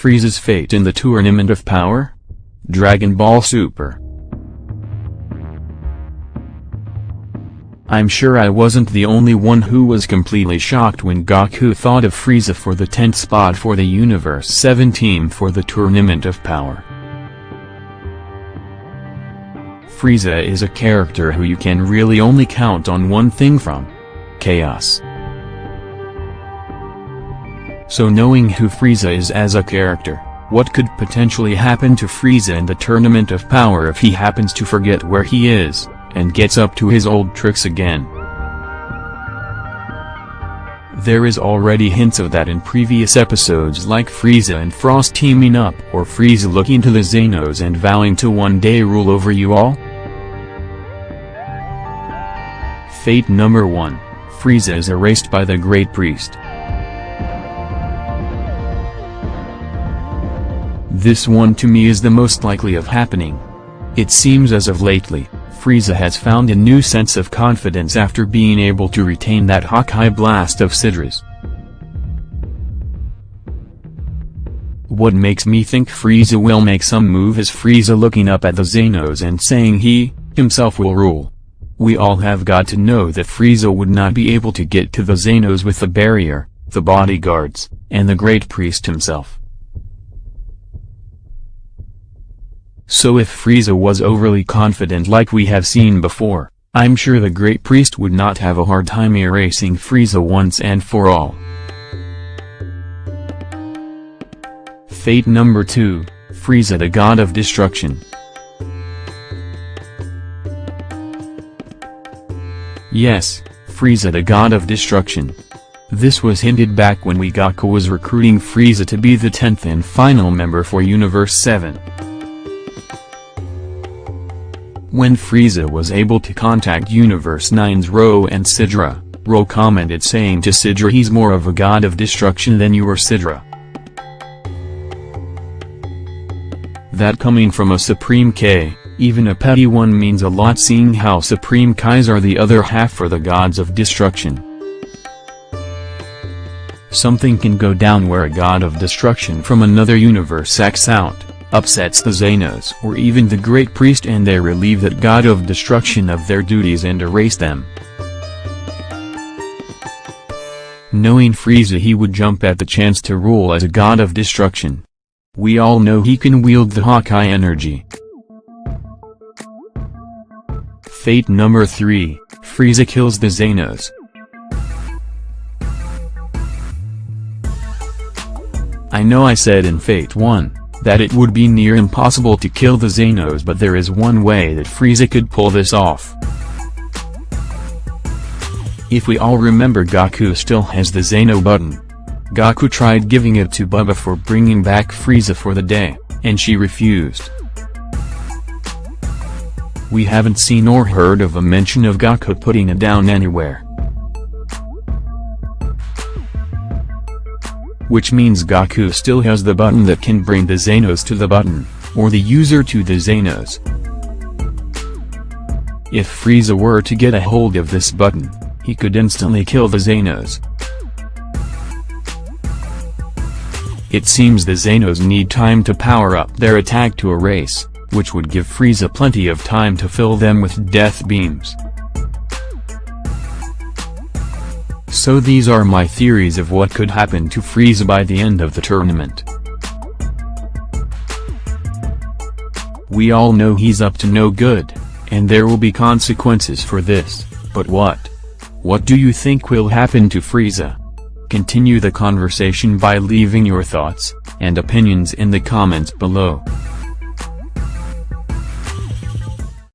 Frieza's fate in the Tournament of Power? Dragon Ball Super. I'm sure I wasn't the only one who was completely shocked when Goku thought of Frieza for the 10th spot for the Universe 7 team for the Tournament of Power. Frieza is a character who you can really only count on one thing from: chaos. So knowing who Frieza is as a character, what could potentially happen to Frieza in the Tournament of Power if he happens to forget where he is, and gets up to his old tricks again? There is already hints of that in previous episodes, like Frieza and Frost teaming up, or Frieza looking to the Xenos and vowing to one day rule over you all. Fate number 1. Frieza is erased by the Great Priest. This one to me is the most likely of happening. It seems as of lately, Frieza has found a new sense of confidence after being able to retain that Hawkeye blast of Sidra's. What makes me think Frieza will make some move is Frieza looking up at the Xenos and saying he, himself will rule. We all have got to know that Frieza would not be able to get to the Xenos with the barrier, the bodyguards, and the Great Priest himself. So if Frieza was overly confident like we have seen before, I'm sure the Great Priest would not have a hard time erasing Frieza once and for all. Fate number 2, Frieza the God of Destruction. Yes, Frieza the God of Destruction. This was hinted back when Goku was recruiting Frieza to be the 10th and final member for Universe 7. When Frieza was able to contact Universe 9's Ro and Sidra, Ro commented saying to Sidra he's more of a god of destruction than you are, Sidra. That coming from a Supreme K, even a petty one, means a lot, seeing how Supreme Kais are the other half for the gods of destruction. Something can go down where a god of destruction from another universe acts out, upsets the Xenos or even the Great Priest, and they relieve that god of destruction of their duties and erase them. Knowing Frieza, he would jump at the chance to rule as a god of destruction. We all know he can wield the Hawkeye energy. Fate number 3, Frieza kills the Xenos. I know I said in Fate 1, that it would be near impossible to kill the Xenos, but there is one way that Frieza could pull this off. If we all remember, Goku still has the Xeno button. Goku tried giving it to Bubba for bringing back Frieza for the day, and she refused. We haven't seen or heard of a mention of Goku putting it down anywhere. Which means Goku still has the button that can bring the Xenos to the button, or the user to the Xenos. If Frieza were to get a hold of this button, he could instantly kill the Xenos. It seems the Xenos need time to power up their attack to erase, which would give Frieza plenty of time to fill them with death beams. So these are my theories of what could happen to Frieza by the end of the tournament. We all know he's up to no good, and there will be consequences for this, but what? What do you think will happen to Frieza? Continue the conversation by leaving your thoughts and opinions in the comments below.